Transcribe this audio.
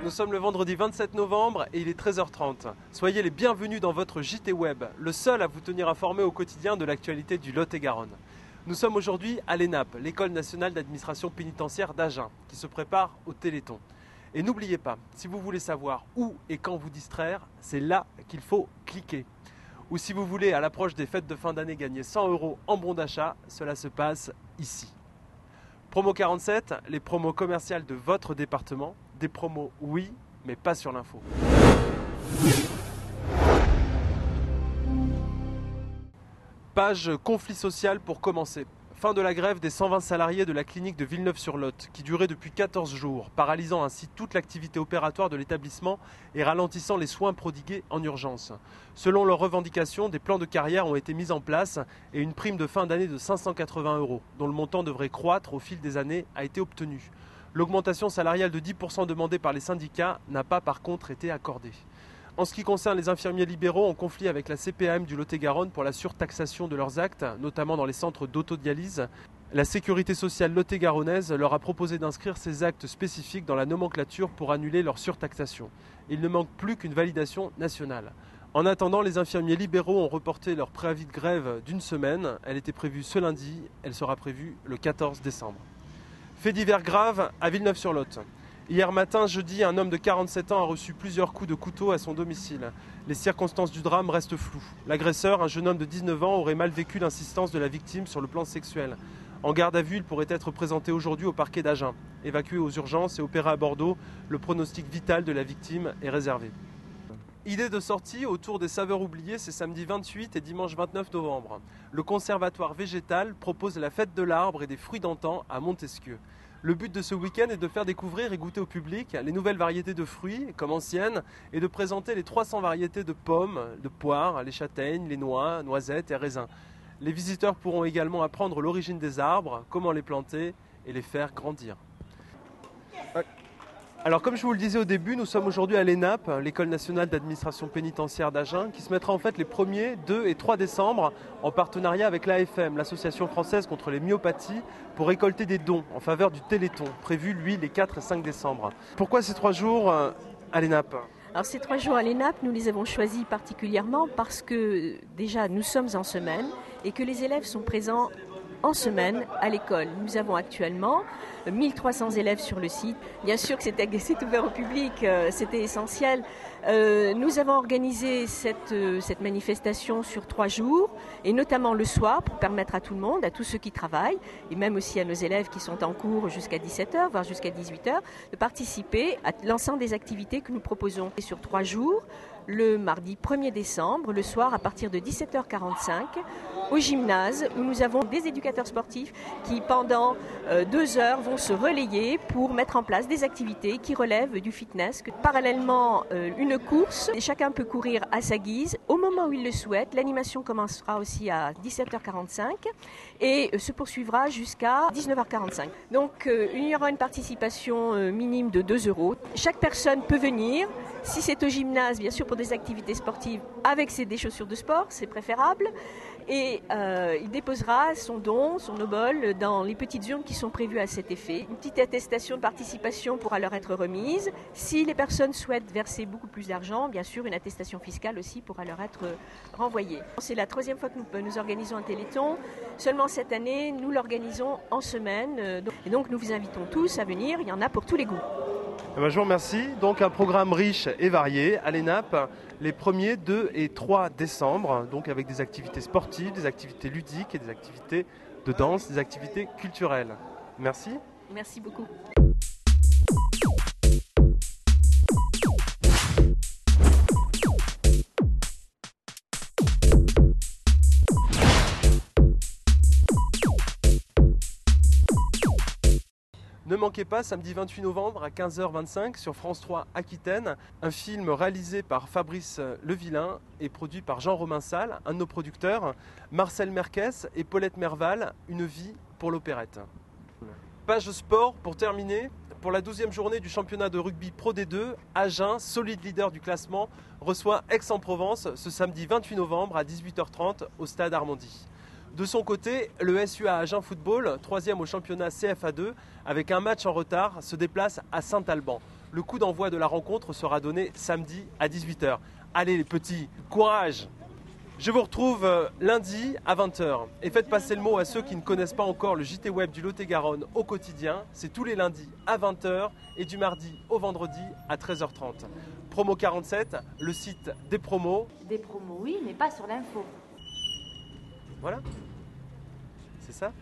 Nous sommes le vendredi 27 novembre et il est 13h30. Soyez les bienvenus dans votre JT Web, le seul à vous tenir informé au quotidien de l'actualité du Lot-et-Garonne. Nous sommes aujourd'hui à l'ENAP, l'École nationale d'administration pénitentiaire d'Agen, qui se prépare au Téléthon. Et n'oubliez pas, si vous voulez savoir où et quand vous distraire, c'est là qu'il faut cliquer. Ou si vous voulez, à l'approche des fêtes de fin d'année, gagner 100 € en bon d'achat, cela se passe ici. Promo 47, les promos commerciales de votre département. Des promos, oui, mais pas sur l'info. Page conflit social pour commencer. Fin de la grève des 120 salariés de la clinique de Villeneuve-sur-Lot, qui durait depuis 14 jours, paralysant ainsi toute l'activité opératoire de l'établissement et ralentissant les soins prodigués en urgence. Selon leurs revendications, des plans de carrière ont été mis en place et une prime de fin d'année de 580 €, dont le montant devrait croître au fil des années, a été obtenue. L'augmentation salariale de 10% demandée par les syndicats n'a pas par contre été accordée. En ce qui concerne les infirmiers libéraux en conflit avec la CPAM du Lot-et-Garonne pour la surtaxation de leurs actes, notamment dans les centres d'autodialyse, la sécurité sociale lot-et-garonnaise leur a proposé d'inscrire ces actes spécifiques dans la nomenclature pour annuler leur surtaxation. Il ne manque plus qu'une validation nationale. En attendant, les infirmiers libéraux ont reporté leur préavis de grève d'une semaine. Elle était prévue ce lundi, elle sera prévue le 14 décembre. Fait divers grave à Villeneuve-sur-Lot. Hier matin, jeudi, un homme de 47 ans a reçu plusieurs coups de couteau à son domicile. Les circonstances du drame restent floues. L'agresseur, un jeune homme de 19 ans, aurait mal vécu l'insistance de la victime sur le plan sexuel. En garde à vue, il pourrait être présenté aujourd'hui au parquet d'Agen. Évacué aux urgences et opéré à Bordeaux, le pronostic vital de la victime est réservé. Idée de sortie autour des saveurs oubliées, c'est samedi 28 et dimanche 29 novembre. Le Conservatoire végétal propose la fête de l'arbre et des fruits d'antan à Montesquieu. Le but de ce week-end est de faire découvrir et goûter au public les nouvelles variétés de fruits, comme anciennes, et de présenter les 300 variétés de pommes, de poires, les châtaignes, les noix, noisettes et raisins. Les visiteurs pourront également apprendre l'origine des arbres, comment les planter et les faire grandir. Alors comme je vous le disais au début, nous sommes aujourd'hui à l'ENAP, l'École nationale d'administration pénitentiaire d'Agen, qui se mettra en fait les 1er, 2 et 3 décembre en partenariat avec l'AFM, l'Association française contre les myopathies, pour récolter des dons en faveur du Téléthon, prévu lui les 4 et 5 décembre. Pourquoi ces 3 jours à l'ENAP ? Alors ces 3 jours à l'ENAP, nous les avons choisis particulièrement parce que déjà nous sommes en semaine et que les élèves sont présents en semaine à l'école. Nous avons actuellement 1300 élèves sur le site. Bien sûr que c'est ouvert au public, c'était essentiel. Nous avons organisé cette manifestation sur 3 jours, et notamment le soir, pour permettre à tout le monde, à tous ceux qui travaillent, et même aussi à nos élèves qui sont en cours jusqu'à 17h, voire jusqu'à 18h, de participer à l'ensemble des activités que nous proposons. Et sur 3 jours, le mardi 1er décembre, le soir à partir de 17h45, au gymnase, où nous avons des éducateurs sportifs qui, pendant 2 heures, vont se relayer pour mettre en place des activités qui relèvent du fitness. Parallèlement, une course, chacun peut courir à sa guise au moment où il le souhaite. L'animation commencera aussi à 17h45 et se poursuivra jusqu'à 19h45. Donc il y aura une participation minime de 2 €. Chaque personne peut venir. Si c'est au gymnase, bien sûr pour des activités sportives, avec des chaussures de sport, c'est préférable. Et il déposera son don, son obol, dans les petites urnes qui sont prévues à cet effet. Une petite attestation de participation pourra leur être remise. Si les personnes souhaitent verser beaucoup plus d'argent, bien sûr, une attestation fiscale aussi pourra leur être renvoyée. C'est la 3e fois que nous organisons un Téléthon. Seulement cette année, nous l'organisons en semaine. Et donc nous vous invitons tous à venir, il y en a pour tous les goûts. Je vous remercie. Donc un programme riche et varié à l'ENAP les 1er, 2 et 3 décembre, donc avec des activités sportives, des activités ludiques et des activités de danse, des activités culturelles. Merci. Merci beaucoup. Ne manquez pas, samedi 28 novembre à 15h25 sur France 3 Aquitaine, un film réalisé par Fabrice Levillain et produit par Jean-Romain Salle, un de nos producteurs, Marcel Merquès et Paulette Merval, Une vie pour l'opérette. Page sport pour terminer. Pour la 12e journée du championnat de rugby Pro D2, Agen, solide leader du classement, reçoit Aix-en-Provence ce samedi 28 novembre à 18h30 au stade Armandie. De son côté, le SUA Agen Football, 3e au championnat CFA2, avec un match en retard, se déplace à Saint-Alban. Le coup d'envoi de la rencontre sera donné samedi à 18h. Allez les petits, courage! Je vous retrouve lundi à 20h. Et faites passer le mot à ceux qui ne connaissent pas encore le JT Web du Lot-et-Garonne au quotidien. C'est tous les lundis à 20h et du mardi au vendredi à 13h30. Promo 47, le site des promos. Des promos, oui, mais pas sur l'info. Voilà. C'est ça.